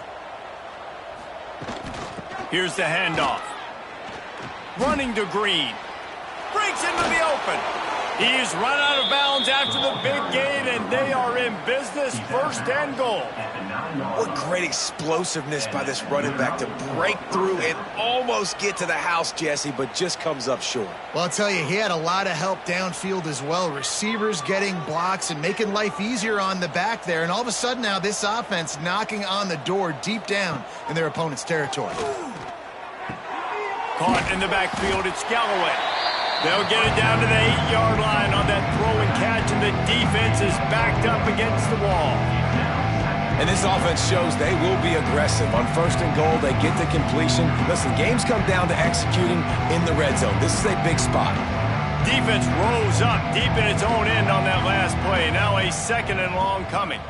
Here's the handoff. Running to Green. Breaks into the open. He's run out of bounds after the big gain, and they are in business. First and goal. What great explosiveness by this running back to break through and almost get to the house, Jesse, but just comes up short. Well, I'll tell you, he had a lot of help downfield as well. Receivers getting blocks and making life easier on the back there. And all of a sudden now this offense knocking on the door deep down in their opponent's territory. Caught in the backfield, it's Galloway. They'll get it down to the 8-yard line on that throw and catch, and the defense is backed up against the wall. And this offense shows they will be aggressive. On first and goal, they get the completion. Listen, games come down to executing in the red zone. This is a big spot. Defense rose up deep in its own end on that last play. Now a second and long coming.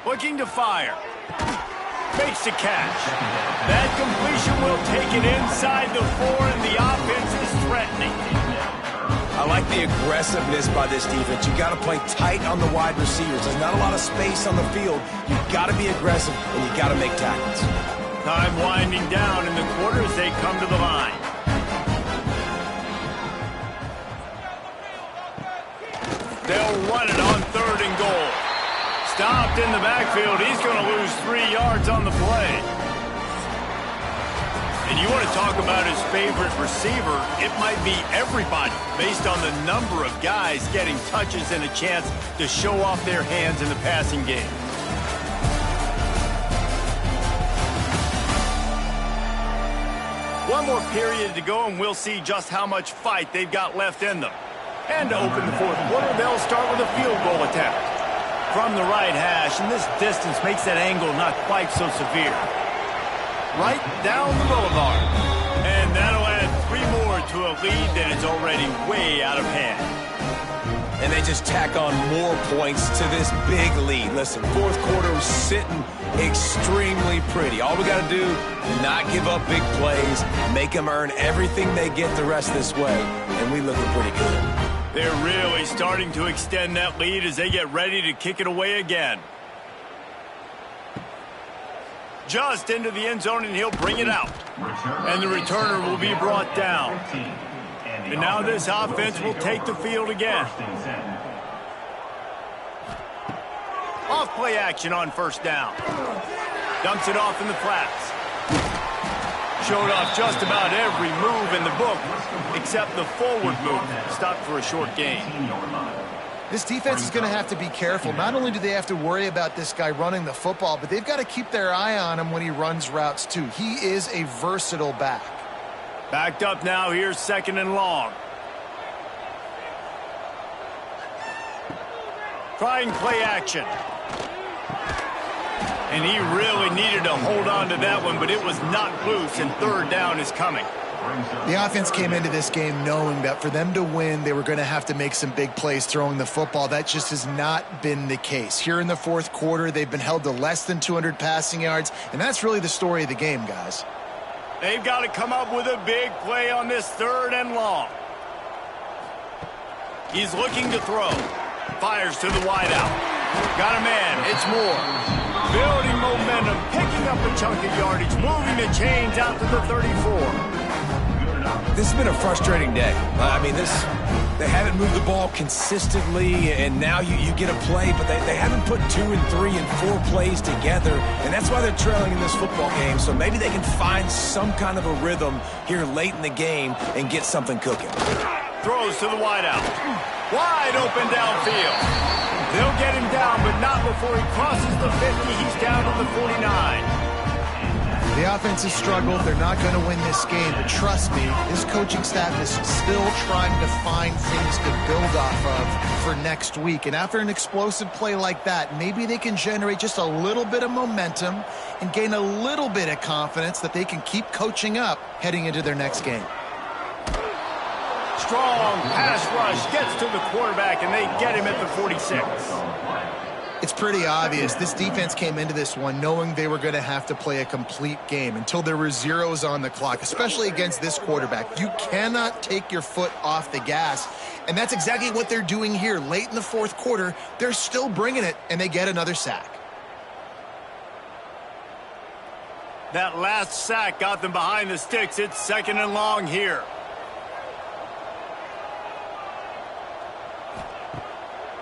Looking to fire. Makes the catch. That completion will take it inside the 4, and the offense is threatening. I like the aggressiveness by this defense. You got to play tight on the wide receivers. There's not a lot of space on the field. You got to be aggressive, and you got to make tackles. Time winding down in the quarter as they come to the line. They'll run it on third and goal. Stopped in the backfield. He's going to lose 3 yards on the play. And you want to talk about his favorite receiver, it might be everybody based on the number of guys getting touches and a chance to show off their hands in the passing game. One more period to go, and we'll see just how much fight they've got left in them. And to open the fourth quarter, they'll start with a field goal attempt. From the right hash, and this distance makes that angle not quite so severe. Right down the boulevard. And that'll add 3 more to a lead that is already way out of hand. And they just tack on more points to this big lead. Listen, fourth quarter was sitting extremely pretty. All we got to do, not give up big plays, make them earn everything they get the rest of this way, and we looking pretty good. They're really starting to extend that lead as they get ready to kick it away again. Just into the end zone, and he'll bring it out. And the returner will be brought down. And now this offense will take the field again. Off play action on first down. Dumps it off in the flats. Showed off just about every move in the book except the forward move. Stopped for a short gain. This defense is going to have to be careful. Not only do they have to worry about this guy running the football, but they've got to keep their eye on him when he runs routes too. He is a versatile back. Backed up now. Here's second and long. Trying play action. And he really needed to hold on to that one, but it was not loose, and third down is coming. The offense came into this game knowing that for them to win, they were going to have to make some big plays throwing the football. That just has not been the case. Here in the fourth quarter, they've been held to less than 200 passing yards, and that's really the story of the game, guys. They've got to come up with a big play on this third and long. He's looking to throw. Fires to the wideout. Got a man. It's Moore. Building momentum, picking up a chunk of yardage, moving the chains out to the 34. This has been a frustrating day. I mean, they haven't moved the ball consistently, and now you get a play, but they haven't put 2 and 3 and 4 plays together, and that's why they're trailing in this football game. So maybe they can find some kind of a rhythm here late in the game and get something cooking. Throws to the wideout. Wide open downfield. They'll get him down, but not before he crosses the 50. He's down to the 49. The offense has struggled. They're not going to win this game, but trust me, this coaching staff is still trying to find things to build off of for next week. And after an explosive play like that, maybe they can generate just a little bit of momentum and gain a little bit of confidence that they can keep coaching up heading into their next game. Strong pass rush gets to the quarterback, and they get him at the 46. It's pretty obvious. This defense came into this one knowing they were going to have to play a complete game until there were zeros on the clock, especially against this quarterback. You cannot take your foot off the gas, and that's exactly what they're doing here. Late in the fourth quarter, they're still bringing it, and they get another sack. That last sack got them behind the sticks. It's 2nd and long here.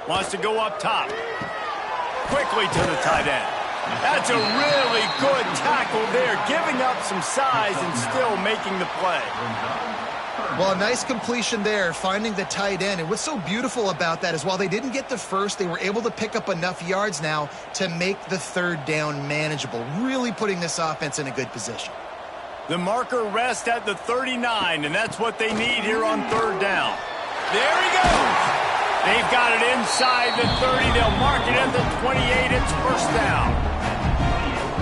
Wants to go up top. Quickly to the tight end. That's a really good tackle there, giving up some size and still making the play. Well, a nice completion there, finding the tight end. And what's so beautiful about that is while they didn't get the first, they were able to pick up enough yards now to make the 3rd down manageable, really putting this offense in a good position. The marker rests at the 39, and that's what they need here on 3rd down. There he goes. They've got it inside the 30. They'll mark it at the 28. It's 1st down.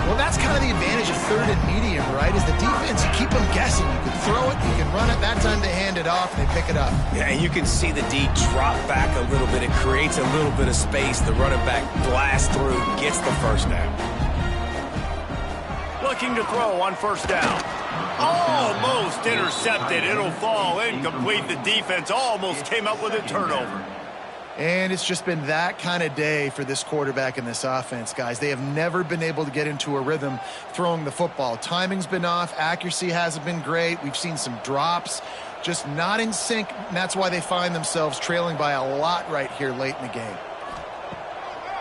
Well, that's kind of the advantage of 3rd and medium, right? Is the defense, you keep them guessing. You can throw it, you can run it. That time they hand it off, and they pick it up. Yeah, and you can see the D drop back a little bit. It creates a little bit of space. The running back blasts through, gets the 1st down. Looking to throw on 1st down. Almost intercepted. It'll fall incomplete. The defense almost came up with a turnover. And it's just been that kind of day for this quarterback and this offense, guys. They have never been able to get into a rhythm throwing the football. Timing's been off. Accuracy hasn't been great. We've seen some drops, just not in sync. And that's why they find themselves trailing by a lot right here late in the game.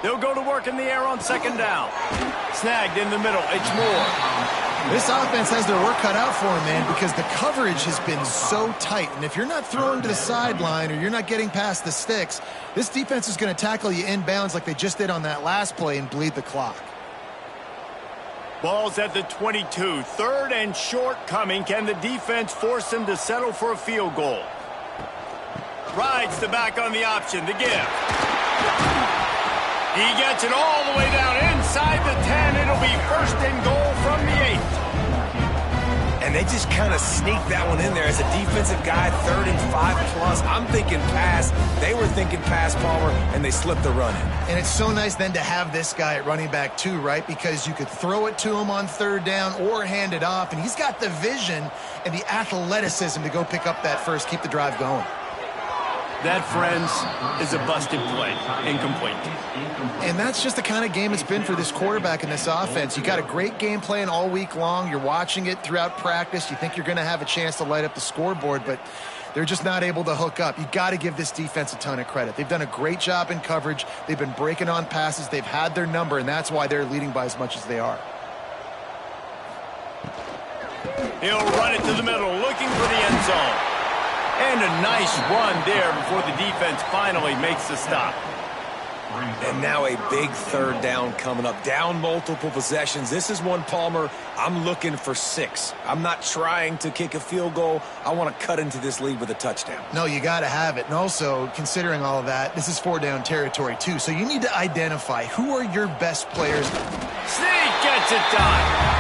They'll go to work in the air on 2nd down. Snagged in the middle. It's Moore. This offense has their work cut out for them, man, because the coverage has been so tight. And if you're not throwing to the sideline or you're not getting past the sticks, this defense is going to tackle you inbounds like they just did on that last play and bleed the clock. Ball's at the 22. 3rd and short coming. Can the defense force them to settle for a field goal? Rides the back on the option. The give. He gets it all the way down inside the 10. It'll be 1st and goal from the 8. And they just kind of sneaked that one in there as a defensive guy, 3rd and 5+. I'm thinking pass. They were thinking pass, Palmer, and they slipped the run in. And it's so nice then to have this guy at running back too, right? Because you could throw it to him on 3rd down or hand it off. And he's got the vision and the athleticism to go pick up that first, keep the drive going. That, friends, is a busted play. Incomplete. And that's just the kind of game it's been for this quarterback and this offense. You got a great game plan all week long. You're watching it throughout practice. You think you're going to have a chance to light up the scoreboard, but they're just not able to hook up. You got to give this defense a ton of credit. They've done a great job in coverage. They've been breaking on passes. They've had their number, and that's why they're leading by as much as they are. He'll run it to the middle, looking for the end zone. And a nice run there before the defense finally makes the stop. And now a big 3rd down coming up. Down multiple possessions. This is one, Palmer, I'm looking for 6. I'm not trying to kick a field goal. I want to cut into this lead with a touchdown. No, you got to have it. And also, considering all of that, this is 4-down territory too. So you need to identify who are your best players. Sneak gets it done.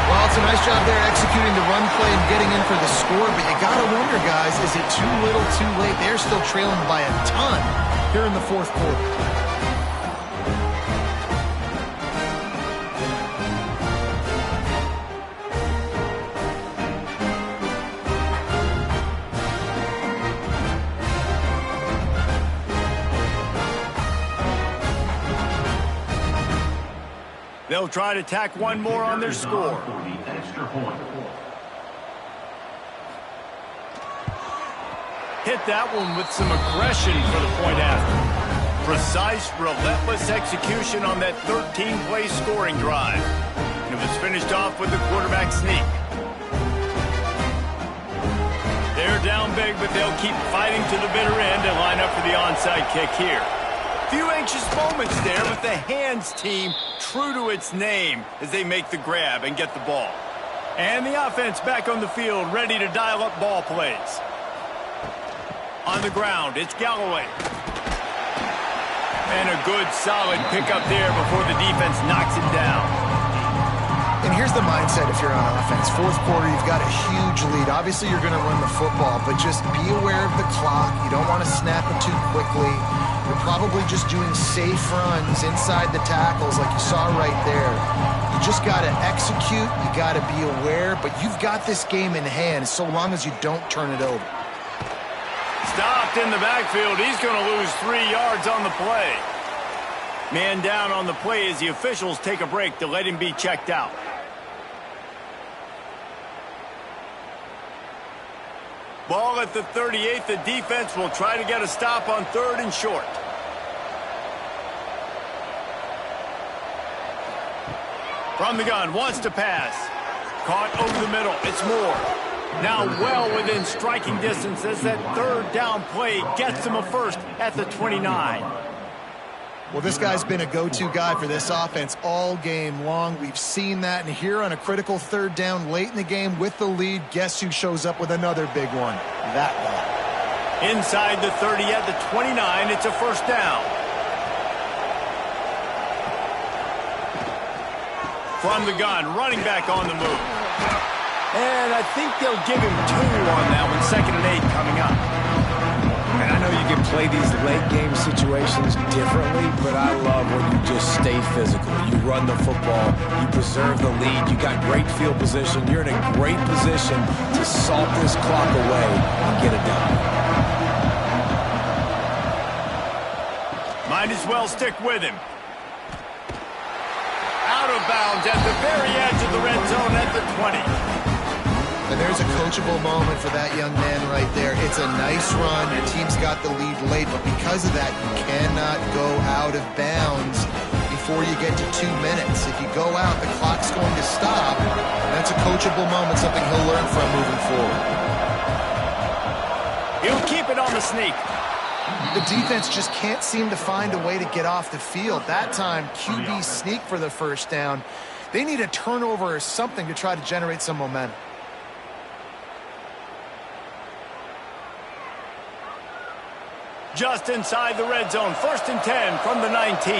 Well, it's a nice job there executing the run play and getting in for the score, but you got to wonder, guys, is it too little, too late? They're still trailing by a ton here in the 4th quarter. They'll try to tack one more on their score. For the extra point. Hit that one with some aggression for the point after. Precise, relentless execution on that 13-play scoring drive. And it was finished off with the quarterback sneak. They're down big, but they'll keep fighting to the bitter end and line up for the onside kick here. Few anxious moments there, but the hands team true to its name as they make the grab and get the ball. And the offense back on the field, ready to dial up ball plays. On the ground, it's Galloway. And a good, solid pickup there before the defense knocks him down. And here's the mindset if you're on offense. Fourth quarter, you've got a huge lead. Obviously, you're going to run the football, but just be aware of the clock. You don't want to snap it too quickly. You're probably just doing safe runs inside the tackles like you saw right there. You just got to execute. You got to be aware, but you've got this game in hand so long as you don't turn it over. Stopped in the backfield. He's going to lose 3 yards on the play. Man down on the play as the officials take a break to let him be checked out. Ball at the 38. The defense will try to get a stop on 3rd and short. From the gun, wants to pass. Caught over the middle. It's Moore. Now well within striking distance as that 3rd down play gets him a first at the 29. Well, this guy's been a go-to guy for this offense all game long. We've seen that, and here on a critical 3rd down late in the game with the lead, guess who shows up with another big one? That guy. Inside the 30 at the 29, it's a first down. From the gun, running back on the move. And I think they'll give him 2 on that one. 2nd and 8 coming up. And I know you can play these late game situations differently, but I love when you just stay physical. You run the football, you preserve the lead, you got great field position, you're in a great position to salt this clock away and get it done. Might as well stick with him. Out of bounds at the very edge of the red zone at the 20. And there's a coachable moment for that young man right there. It's a nice run. Your team's got the lead late, but because of that, you cannot go out of bounds before you get to 2 minutes. If you go out, the clock's going to stop. That's a coachable moment, something he'll learn from moving forward. He'll keep it on the sneak. The defense just can't seem to find a way to get off the field. That time, QB sneak for the first down. They need a turnover or something to try to generate some momentum. Just inside the red zone. 1st and 10 from the 19.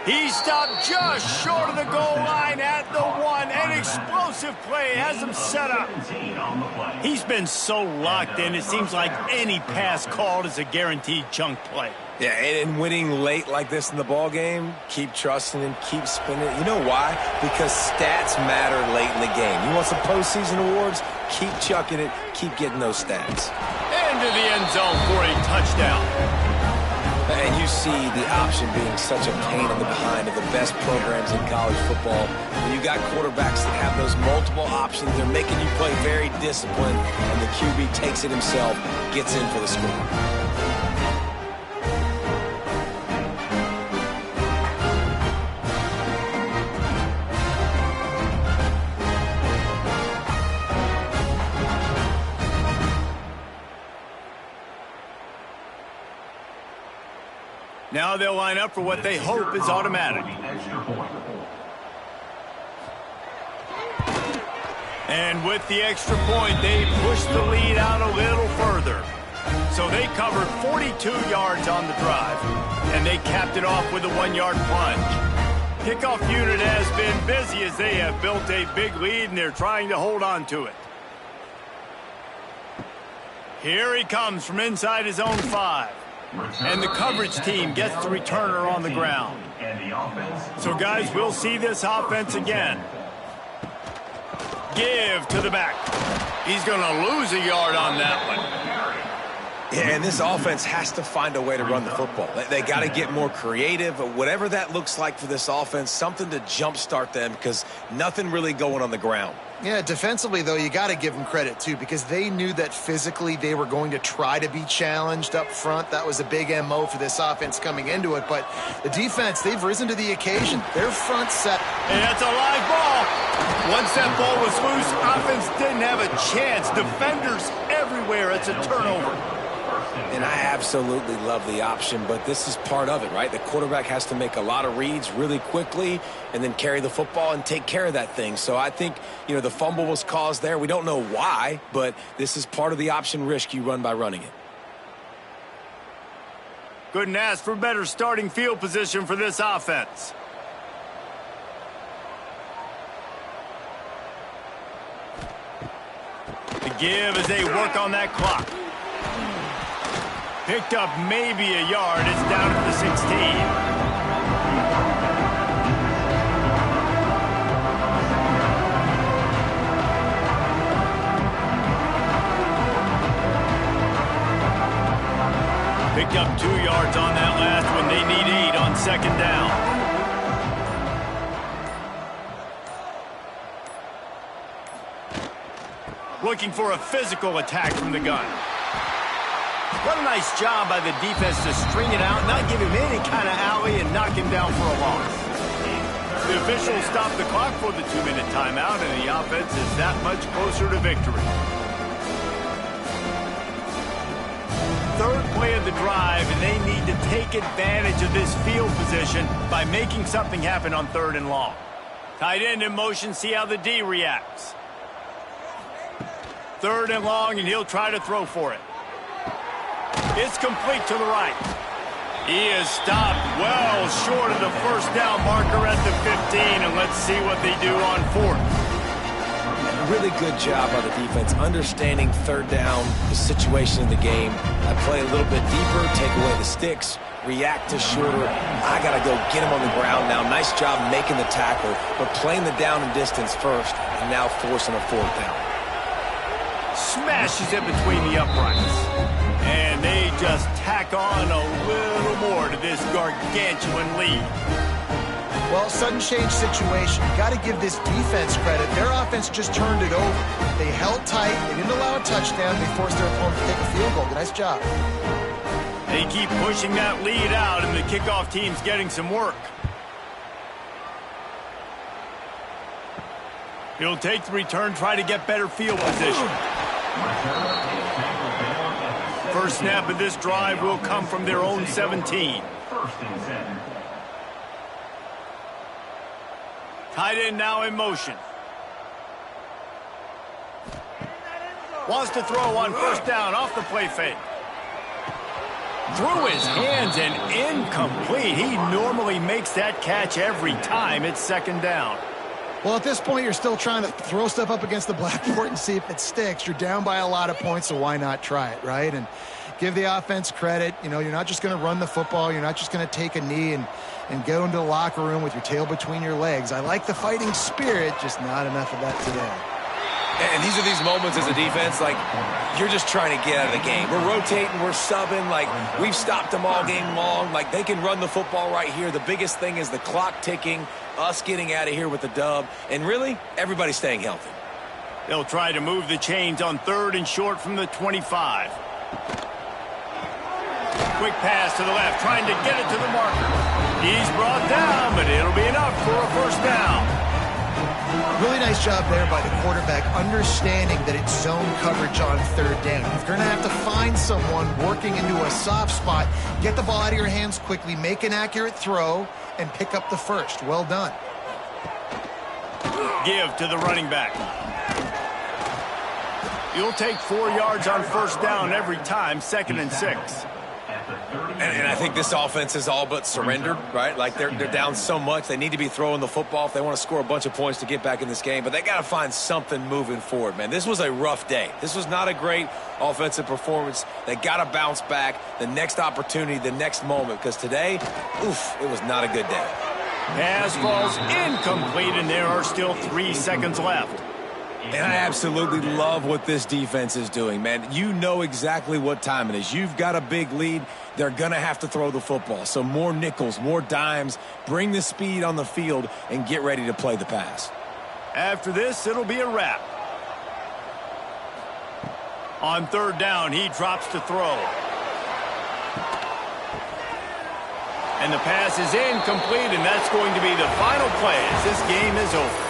He stopped just short of the goal line at the 1. An explosive play has him set up. He's been so locked in, it seems like any pass called is a guaranteed chunk play. Yeah, and winning late like this in the ball game, keep trusting and keep spinning. You know why? Because stats matter late in the game. You want some postseason awards? Keep chucking it. Keep getting those stats. Into the end zone for a touchdown. And you see the option being such a pain in the behind of the best programs in college football. When you got quarterbacks that have those multiple options, they're making you play very disciplined, and the QB takes it himself, gets in for the score. Now they'll line up for what they hope is automatic. And with the extra point, they push the lead out a little further. So they covered 42 yards on the drive, and they capped it off with a 1-yard plunge. Kickoff unit has been busy as they have built a big lead, and they're trying to hold on to it. Here he comes from inside his own 5. And the coverage team gets the returner on the ground. So, guys, we'll see this offense again. give to the back. He's going to lose a yard on that one. Yeah, and this offense has to find a way to run the football. They got to get more creative, whatever that looks like for this offense, something to jumpstart them because nothing really going on the ground. Yeah, defensively, though, you got to give them credit, too, because they knew that physically they were going to try to be challenged up front. That was a big MO for this offense coming into it. But the defense, they've risen to the occasion. Their front set. And that's a live ball. Once that ball was loose, offense didn't have a chance. Defenders everywhere. It's a turnover. And I absolutely love the option, but this is part of it, right? The quarterback has to make a lot of reads really quickly and then carry the football and take care of that thing. So I think, the fumble was caused there. We don't know why, but this is part of the option risk you run by running it. Couldn't ask for better starting field position for this offense. The give as they work on that clock. Picked up maybe a yard. It's down at the 16. Picked up 2 yards on that last one. They need 8 on second down. Looking for a physical attack from the gun. What a nice job by the defense to string it out, not give him any kind of alley, and knock him down for a loss. The officials stopped the clock for the 2-minute timeout, and the offense is that much closer to victory. Third play of the drive, and they need to take advantage of this field position by making something happen on 3rd and long. Tight end in motion, see how the D reacts. 3rd and long, and he'll try to throw for it. It's complete to the right. He is stopped well short of the first down marker at the 15, and let's see what they do on 4th. Really good job by the defense, understanding 3rd down, the situation in the game. I play a little bit deeper, take away the sticks, react to shorter. I got to go get him on the ground now. Nice job making the tackle, but playing the down and distance first, and now forcing a 4th down. Smashes it between the uprights. And they just tack on a little more to this gargantuan lead. Well, sudden change situation. You got to give this defense credit. Their offense just turned it over. They held tight. They didn't allow a touchdown. They forced their opponent to take a field goal. Nice job. They keep pushing that lead out, and the kickoff team's getting some work. He'll take the return, try to get better field position. First snap of this drive will come from their own 17. Tight end now in motion. Wants to throw on 1st down off the play fake. Through his hands and incomplete. He normally makes that catch every time. It's 2nd down. Well, at this point, you're still trying to throw stuff up against the blackboard and see if it sticks. You're down by a lot of points, so why not try it, right? And give the offense credit. You're not just going to run the football. You're not just going to take a knee and go into the locker room with your tail between your legs. I like the fighting spirit, just not enough of that today. And these are these moments as a defense, like, you're just trying to get out of the game. We're rotating, we're subbing, like, we've stopped them all game long. Like, they can run the football right here. The biggest thing is the clock ticking, us getting out of here with the dub, and really, everybody staying healthy. They'll try to move the chains on 3rd and short from the 25. Quick pass to the left, trying to get it to the marker. He's brought down, but it'll be enough for a 1st down. Really nice job there by the quarterback, understanding that it's zone coverage on 3rd down. If you're going to have to find someone working into a soft spot, get the ball out of your hands quickly, make an accurate throw, and pick up the 1st. Well done. Give to the running back. You'll take 4 yards on 1st down every time, 2nd and 6. And I think this offense is all but surrendered, right? Like, they're down so much. They need to be throwing the football if they want to score a bunch of points to get back in this game. But they got to find something moving forward, man. This was a rough day. This was not a great offensive performance. They got to bounce back the next opportunity, the next moment. Because today, oof, it was not a good day. Pass falls incomplete, and there are still 3 seconds left. And I absolutely love what this defense is doing, man. You know exactly what time it is. You've got a big lead. They're going to have to throw the football. So more nickels, more dimes, bring the speed on the field, and get ready to play the pass. After this, it'll be a wrap. On third down, he drops to throw. And the pass is incomplete, and that's going to be the final play as this game is over.